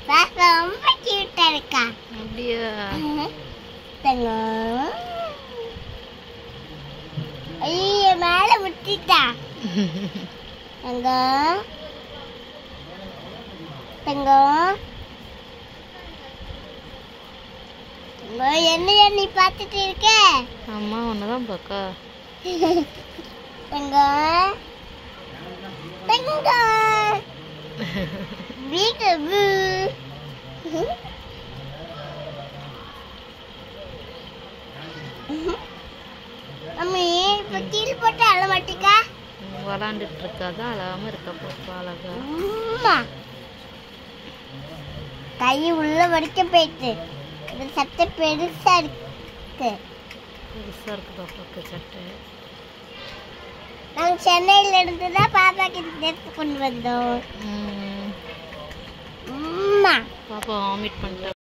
பாப்பா ரொம்ப கியூட்டா இருக்கா. அப்படியா? தங்கம். ஐயோ மேல முட்டிட்டா. தங்கம் தங்கம் என்னையா நீ பார்த்துட்டு இருக்க? அம்மா ஒன்னதான் பாக்கா. தங்கம் தங்கம் வீட்டு அம்மி இப்ப கீழ் போட்டு அழ மாட்டிக்கா? விளாண்டுட்டு இருக்காதான் அழகாம இருக்க பாப்பா அழகா. கை உள்ள வரைக்கும் போயிட்டு இந்த சட்டை பெருசா இருக்கு. பெருசா இருக்கு பாப்பாக்கு சட்டை. நாங்க சென்னையில இருந்து தான் பாப்பாக்கு எடுத்து கொண்டு வந்தோம். பாப்பா வாமிட் பண்ணிட்டா.